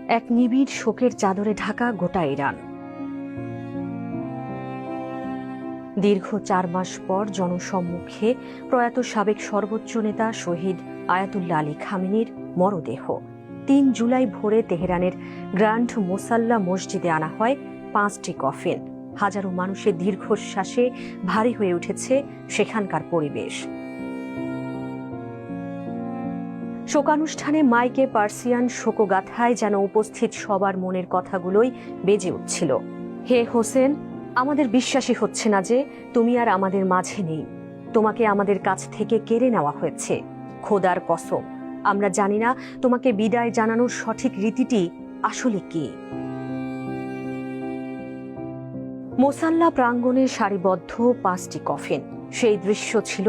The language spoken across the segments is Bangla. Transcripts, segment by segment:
এক নিবিড় শোকের চাদরে ঢাকা গোটা ইরান। দীর্ঘ 4 মাস পর জনসম্মুখে প্রয়াত সাবেক সর্বোচ্চ নেতা শহীদ আয়াতুল্লাহ আলী খামেনির মরদেহ 3 জুলাই ভোরে তেহরানের গ্র্যান্ড মোসাল্লা মসজিদে আনা হয় 5টি কফিন। হাজারো মানুষের দীর্ঘশ্বাসে ভারী হয়ে উঠেছে সেখানকার পরিবেশ। শোকানুষ্ঠানে মাইকে পার্সিয়ান শোকগাথায় যেন উপস্থিত সবার মনের কথাগুলোই বেজে উঠছিল। হে হোসেন, আমাদের বিশ্বাসই হচ্ছে না যে তুমি আর আমাদের মাঝে নেই। তোমাকে আমাদের কাছ থেকে কেড়ে নেওয়া হয়েছে। খোদার কসম, আমরা জানি না তোমাকে বিদায় জানানোর সঠিক রীতিটি আসলে কি। মোসাল্লা প্রাঙ্গণে সারিবদ্ধ 5টি কফিন। সেই দৃশ্য ছিল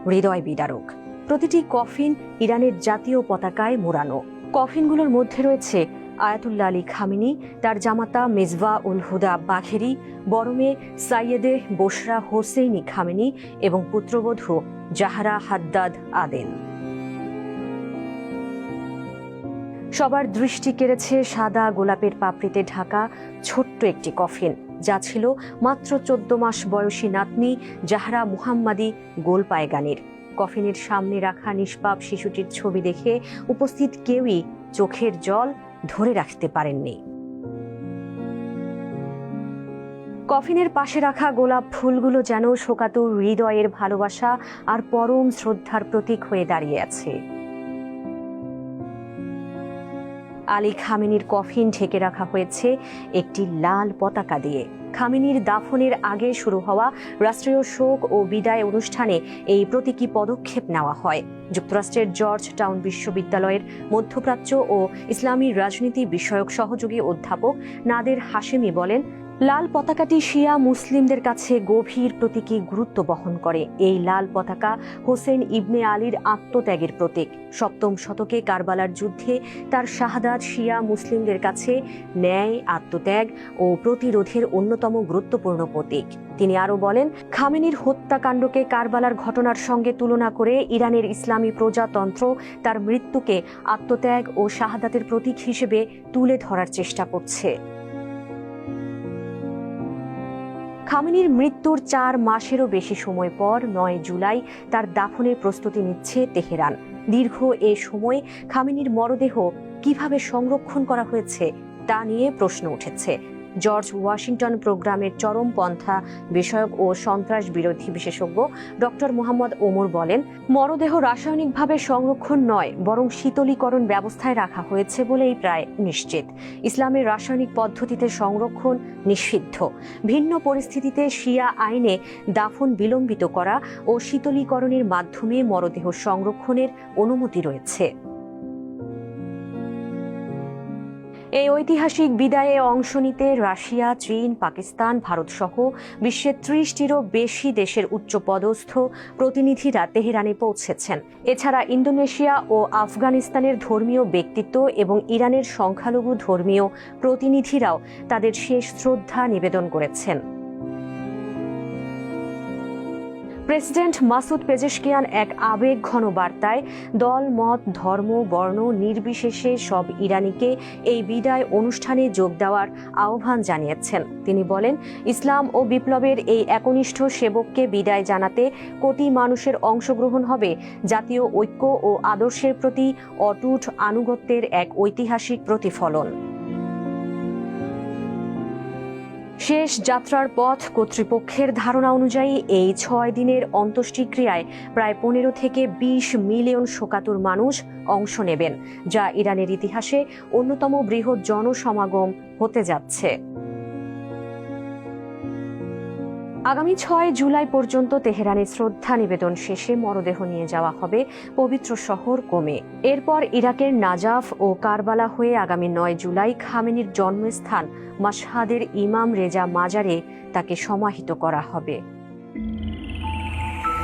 হৃদয় বিদারক। প্রতিটি কফিন ইরানের জাতীয় পতাকায় মোড়ানো। কফিনগুলোর মধ্যে রয়েছে আয়াতুল্লাহ আলী খামেনি, তার জামাতা মেজবা উল হুদা বাঘেরি, বড় মেয়ে সাইয়েদে বশরা হোসেইনি খামেনি এবং পুত্রবধূ জাহরা হাদ্দাদ আদেন। সবার দৃষ্টি কেড়েছে সাদা গোলাপের পাপড়িতে ঢাকা ছোট্ট একটি কফিন, যা ছিল মাত্র 14 মাস বয়সী নাতনি জাহরা মুহাম্মাদি গোলপায়গানির। কফিনের সামনে রাখা নিষ্পাপ শিশুটির ছবি দেখে উপস্থিত কেউই চোখের জল ধরে রাখতে পারেননি। কফিনের পাশে রাখা গোলাপ ফুলগুলো যেন শোকাতুর হৃদয়ের ভালোবাসা আর পরম শ্রদ্ধার প্রতীক হয়ে দাঁড়িয়ে আছে। আলী খামেনির কফিন ঢেকে রাখা হয়েছে একটি লাল পতাকা দিয়ে। খামেনির দাফনের আগে শুরু হওয়া রাষ্ট্রীয় শোক ও বিদায় অনুষ্ঠানে এই প্রতীকী পদক্ষেপ নেওয়া হয়। যুক্তরাষ্ট্রের জর্জ টাউন বিশ্ববিদ্যালয়ের মধ্যপ্রাচ্য ও ইসলামী রাজনীতি বিষয়ক সহযোগী অধ্যাপক নাদের হাশেমি বলেন, লাল পতাকাটি শিয়া মুসলিমদের কাছে গভীর প্রতীকী গুরুত্ব বহন করে। এই লাল পতাকা হোসেন ইবনে আলীর আত্মত্যাগের প্রতীক। 7ম শতকে কারবালার যুদ্ধে তার শাহাদাত শিয়া মুসলিমদের কাছে ন্যায়, আত্মত্যাগ ও প্রতিরোধের অন্যতম গুরুত্বপূর্ণ প্রতীক। তিনি আরও বলেন, খামেনির হত্যাকাণ্ডকে কারবালার ঘটনার সঙ্গে তুলনা করে ইরানের ইসলামী প্রজাতন্ত্র তার মৃত্যুকে আত্মত্যাগ ও শাহাদাতের প্রতীক হিসেবে তুলে ধরার চেষ্টা করছে। খামেনির মৃত্যুর 4 মাসেরও বেশি সময় পর 9 জুলাই তার দাফনের প্রস্তুতি নিচ্ছে তেহরান। দীর্ঘ এ সময় খামেনির মরদেহ কিভাবে সংরক্ষণ করা হয়েছে তা নিয়ে প্রশ্ন উঠেছে। জর্জ ওয়াশিংটন প্রোগ্রামের চরমপন্থা বিষয়ক ও সন্ত্রাস বিরোধী বিশেষজ্ঞ ডক্টর মোহাম্মদ ওমর বলেন, মরদেহ রাসায়নিকভাবে সংরক্ষণ নয়, বরং শীতলীকরণ ব্যবস্থায় রাখা হয়েছে বলেই প্রায় নিশ্চিত। ইসলামের রাসায়নিক পদ্ধতিতে সংরক্ষণ নিষিদ্ধ। ভিন্ন পরিস্থিতিতে শিয়া আইনে দাফন বিলম্বিত করা ও শীতলীকরণের মাধ্যমে মরদেহ সংরক্ষণের অনুমতি রয়েছে। এই ঐতিহাসিক বিদায়ে অংশ নিতে রাশিয়া, চীন, পাকিস্তান, ভারত সহ বিশ্বের 30টিরও বেশি দেশের উচ্চপদস্থ প্রতিনিধিরা তেহরানে পৌঁছেছেন। এছাড়া ইন্দোনেশিয়া ও আফগানিস্তানের ধর্মীয় ব্যক্তিত্ব এবং ইরানের সংখ্যালঘু ধর্মীয় প্রতিনিধিরাও তাদের শেষ শ্রদ্ধা নিবেদন করেছেন। প্রেসিডেন্ট মাসুদ পেজেশকিয়ান এক আবেগঘন বার্তায় দল, মত, ধর্ম, বর্ণ নির্বিশেষে সব ইরানিকে এই বিদায় অনুষ্ঠানে যোগ দেওয়ার আহ্বান জানিয়েছেন। তিনি বলেন, ইসলাম ও বিপ্লবের এই একনিষ্ঠ সেবককে বিদায় জানাতে কোটি মানুষের অংশগ্রহণ হবে জাতীয় ঐক্য ও আদর্শের প্রতি অটুট আনুগত্যের এক ঐতিহাসিক প্রতিফলন। শেষ যাত্রার পথ কর্তৃপক্ষের ধারণা অনুযায়ী এই 6 দিনের অন্ত্যেষ্টিক্রিয়ায় প্রায় 15 থেকে 20 মিলিয়ন শোকাতুর মানুষ অংশ নেবেন, যা ইরানের ইতিহাসে অন্যতম বৃহৎ জনসমাগম হতে যাচ্ছে। আগামী 6 জুলাই পর্যন্ত তেহরানে শ্রদ্ধা নিবেদন শেষে মরদেহ নিয়ে যাওয়া হবে পবিত্র শহর কোমে। এরপর ইরাকের নাজাফ ও কারবালা হয়ে আগামী 9 জুলাই খামেনির জন্মস্থান মাশহাদের ইমাম রেজা মাজারে তাকে সমাহিত করা হবে।